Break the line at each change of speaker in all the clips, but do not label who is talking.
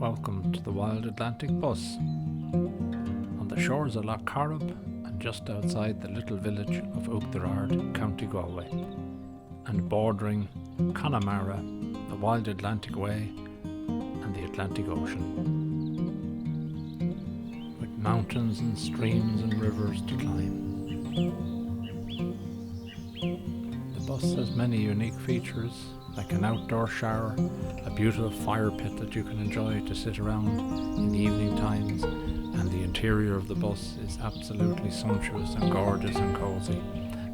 welcome to the Wild Atlantic Bus. On the shores of Lough Corrib and just outside the little village of Oughterard, County Galway, and bordering Connemara, the Wild Atlantic Way and the Atlantic Ocean, with mountains and streams and rivers to climb. The bus has many unique features, like an outdoor shower, a beautiful fire pit that you can enjoy to sit around in the evening times, and the interior of the bus is absolutely sumptuous and gorgeous and cosy,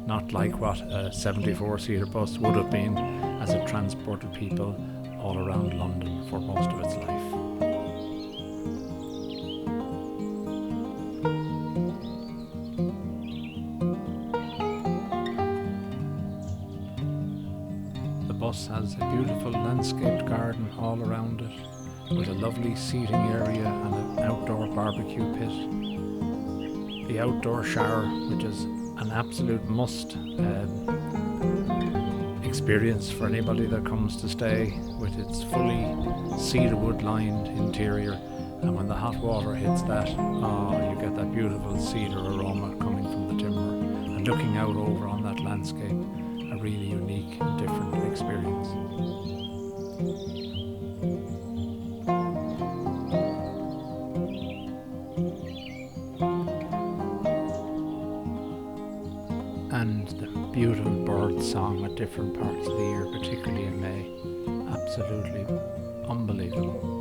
not like what a 74-seater bus would have been, as it transported people all around London for most of its life. The bus has a beautiful landscaped garden all around it, with a lovely seating area and an outdoor barbecue pit. The outdoor shower, which is an absolute must experience for anybody that comes to stay, with its fully cedarwood lined interior, and when the hot water hits that, you get that beautiful cedar aroma coming from the timber, and looking out over on that landscape, a really unique and different experience. And the beautiful bird song at different parts of the year, particularly in May, absolutely unbelievable.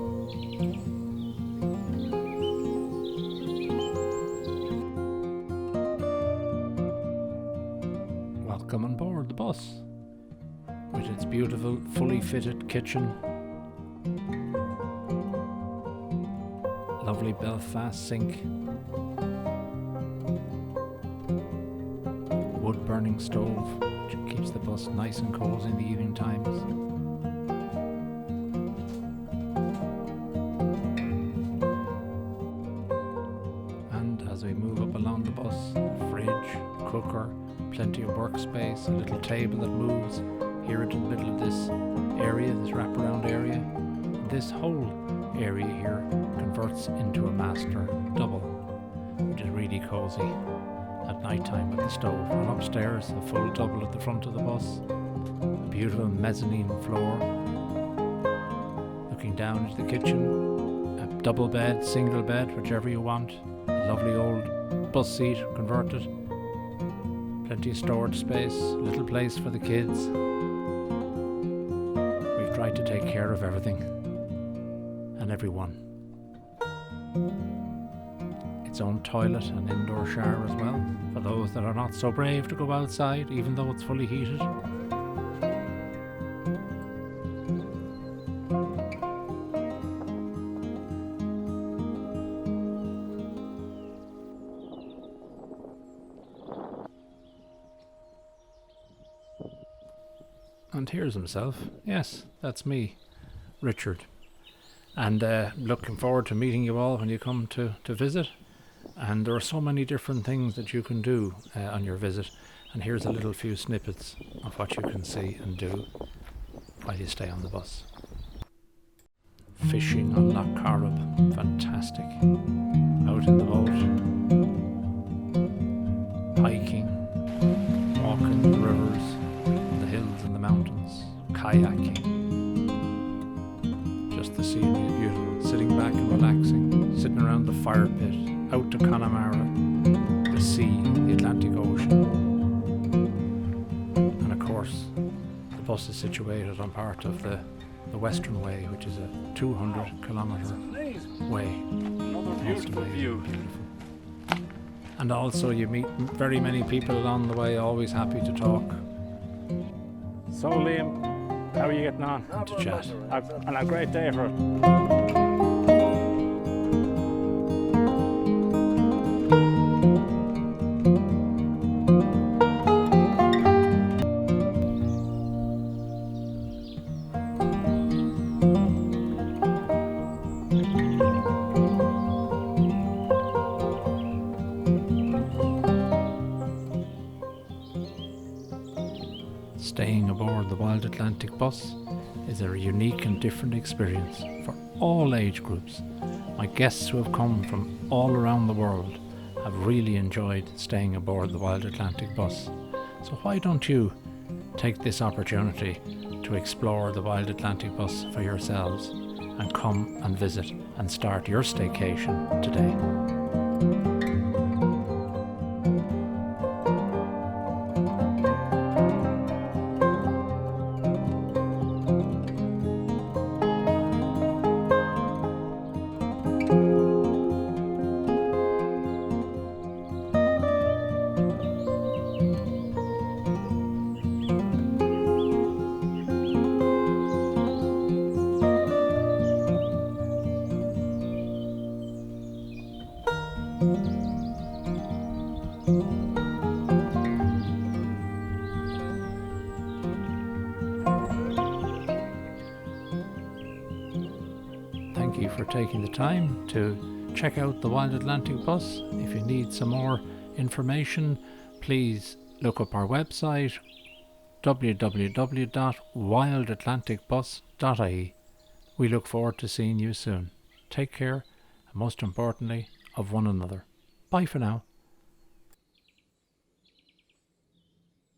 Welcome on board the bus, with its beautiful fully fitted kitchen, lovely Belfast sink, wood burning stove which keeps the bus nice and cozy in the evening times. And as we move up along the bus, fridge, cooker, plenty of workspace, a little table that moves here into the middle of this area, this wraparound area. And this whole area here converts into a master double, which is really cozy at night time with the stove. And upstairs, a full double at the front of the bus, a beautiful mezzanine floor, looking down into the kitchen, a double bed, single bed, whichever you want, a lovely old bus seat converted, plenty of storage space, little place for the kids. We've tried to take care of everything and everyone. Its own toilet and indoor shower as well, for those that are not so brave to go outside, even though it's fully heated. And here's himself. Yes, that's me, Richard. And looking forward to meeting you all when you come to visit. And there are so many different things that you can do on your visit. And here's a little few snippets of what you can see and do while you stay on the bus. Fishing on Lough Corrib, fantastic. Out in the boat. Hiking, walking the rivers, the hills and the mountains, kayaking. Just the scenery is beautiful. Sitting back and relaxing, sitting around the fire pit, out to Connemara, the sea, the Atlantic Ocean. And of course, the bus is situated on part of the Western Way, which is a 200-kilometre way.
Another beautiful view.
Beautiful. And also you meet very many people along the way, always happy to talk.
So Liam, how are you getting on?
And to chat.
And a great day for it.
Staying aboard the Wild Atlantic Bus is a unique and different experience for all age groups. My guests who have come from all around the world have really enjoyed staying aboard the Wild Atlantic bus. So why don't you take this opportunity to explore the Wild Atlantic bus for yourselves and come and visit and start your staycation today. Thank you for taking the time to check out the Wild Atlantic bus. If you need some more information, please look up our website www.wildatlanticbus.ie. We look forward to seeing you soon. Take care, and most importantly, of one another. Bye for now.